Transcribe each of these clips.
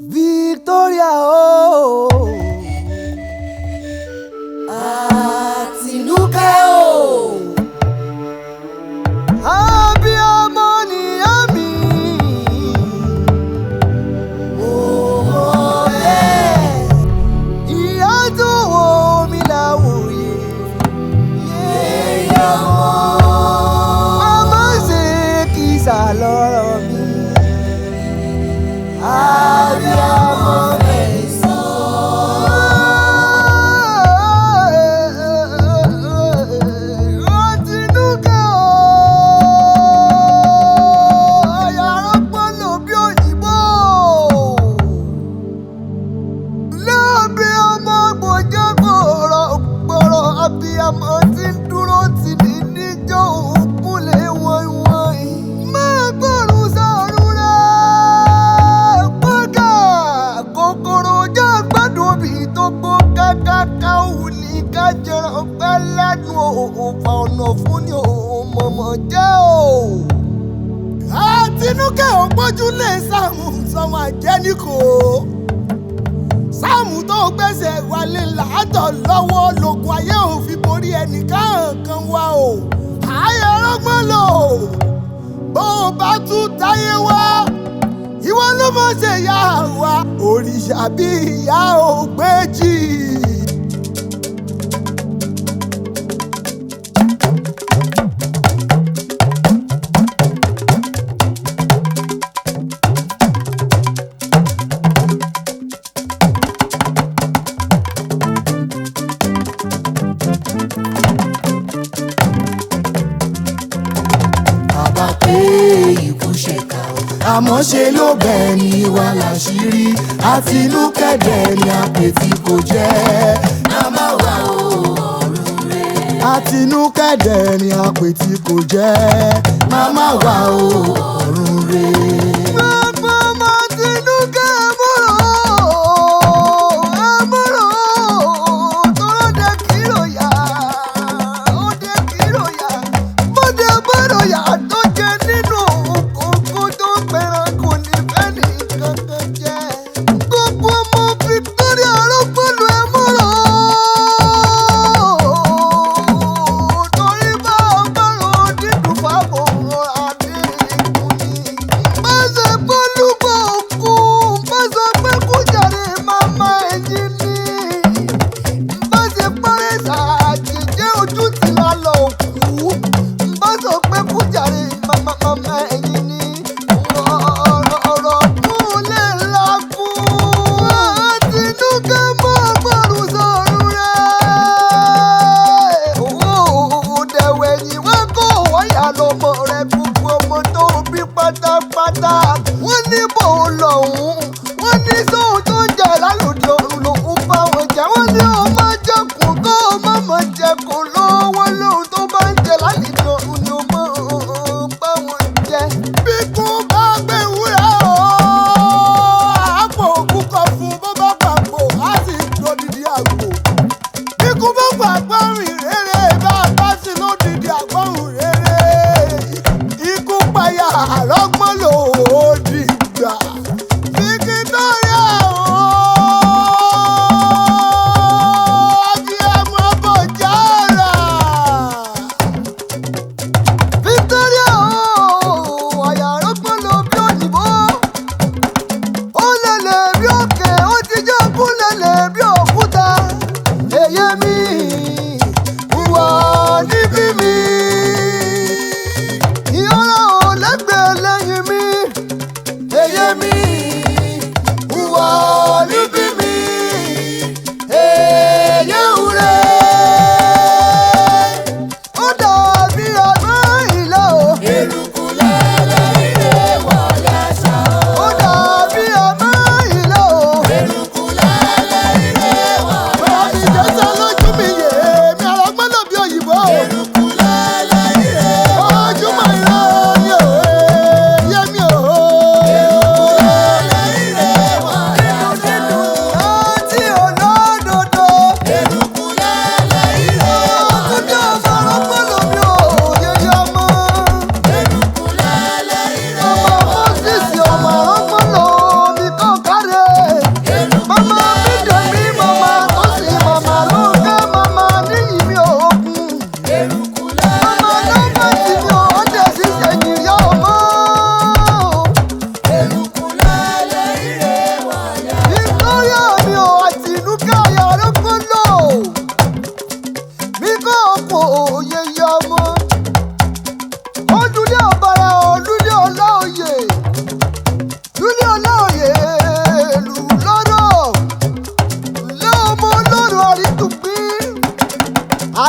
Victoria o Àtinúkẹ́ o abiyamọ nìyá mi ìyá tó wò mí láwòye yéèyà mọ́ a má ṣe kìsà lọ́rọ̀ mi abiyamọ abiyamọ tí ń dúró tì ní níjọ́ òkúlẹ̀ wọ́n máa gbọ́rùn sọ̀rùn rẹ̀ pọ́gà kòkòrò ọjọ́ gbádùn òbí tó gbó kákáká òun ní ká jẹran pẹ́ lẹ́nu òòfà ọ̀nà fún ni òun mọ̀mọ́ jẹ́ o. Àtinúkẹ́ ò gbójú lé Sáàmù sọmọ àjẹníkò Sáàmù tó gbèsè wálé làátọ̀ lọ́wọ́ lògùn ayé ò fi borí ẹnìkan kan wá o. Ayé ọlọ́gbọ́n lò bó o bá tún táyé wá ìwọ ló mọ̀ ṣe yá wa òrìṣà bí ìyá ò gbéjì. Ikú ṣèkà àmọ́ ṣe ló bẹ́ẹ̀ ni wà láṣìírí Àtinúkẹ́ dẹ̀ ni àpètí kò jẹ́ màmá wa o ọ̀run rẹ̀. Àtinúkẹ́ dẹ̀ ni àpètí kò jẹ́ màmá wa o ọ̀run rẹ̀. Bàbá Àtinúkẹ́ ẹ̀mọ́rọ̀ tọ́lá dé kìlọ̀ yá ó dé kìlọ̀ yá bọ́dé bọ́dọ̀ yá tó jẹ nínú òkú tó pẹ̀rẹ̀ kò ní fẹ́ ní kankan jẹ́. Gbogbo ọmọ Victoria arúgbólu ẹ̀mọ́rọ̀ torí bá ọmọrọ̀ dídùn fáwọn adé ikùn ni. Má ṣe bọ́lúbọ̀ òkú má sọ pé kú jàre màmá ẹ̀yìn ni. Má ṣe parẹ́ ṣàjèjẹ́ ojú ti lálọ́ òkú. Má sọ pé kú jàre màmá ẹ̀yìn ni. Ọ̀rọ̀ kún lè la fún. Àtinúkẹ́ mọ́ gbọ́rùn sọ̀rùn rẹ̀. Òdẹ̀wẹ̀ yìí wọ́n kó wáyà lọ́mọ rẹ̀ gbogbo ọmọ tó bí pátápátá. Wọ́n ní bò ó lọ́hùn-ún. Wọ́n ní sóhun tó ń jà lálòdì ọ̀run lòun bá wọn jà. Wọ́n ní o má jẹkùn kó o má mọ̀ jẹkùn lọ́wọ́ lóhun tó bá ń jẹ lálòdì ọ̀run ni o mọ̀ bá wọn jẹ. Bí kú bá gbé wúrà o, àpò òkúkọ fún bó bá pàpò, á sì lódìdí àgbò. Bí kú bá pàpọ̀ rìn rere, bá a bá sì lódìdí àgbọ̀rùn rere. Ikú payà àrọ́gbọ́n lò ó dìgbà. Victoria o.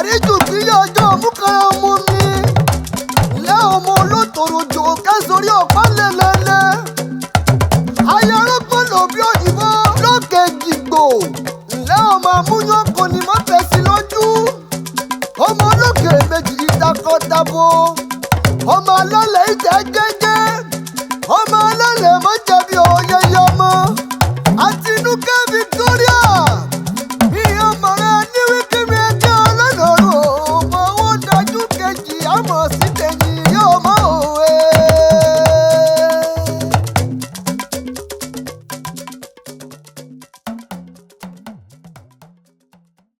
àríjù bílẹ̀ ọjọ́ múkàrà mú mi. Ilé ọmọ olótòròjò kẹ́sórí ọ̀pá lẹ́lẹ́lẹ́. Ayọ̀rọ̀gbọ́n lò bí òyìnbó lókè jìgbò. Ilé ọmọ amúyán kò ní mọ́ fèsì lójú. Ọmọ olókè méjì ìtakọ̀tabo. Ọmọ alálẹ̀ ìtẹ́ gẹ́gẹ́. Ọmọ alálẹ̀ mọ́ jẹ̀bi òyeyè ọmọ. Àtinúkẹ́ Victoria. Ìyá ọmọ rẹ̀ ní wíkíwí ẹjẹ́ ọlọ́dọ̀ọ́rùn. Ọmọ owó dájú kejì àmọ̀ sí tẹ̀yìn yóò mọ̀ òwe.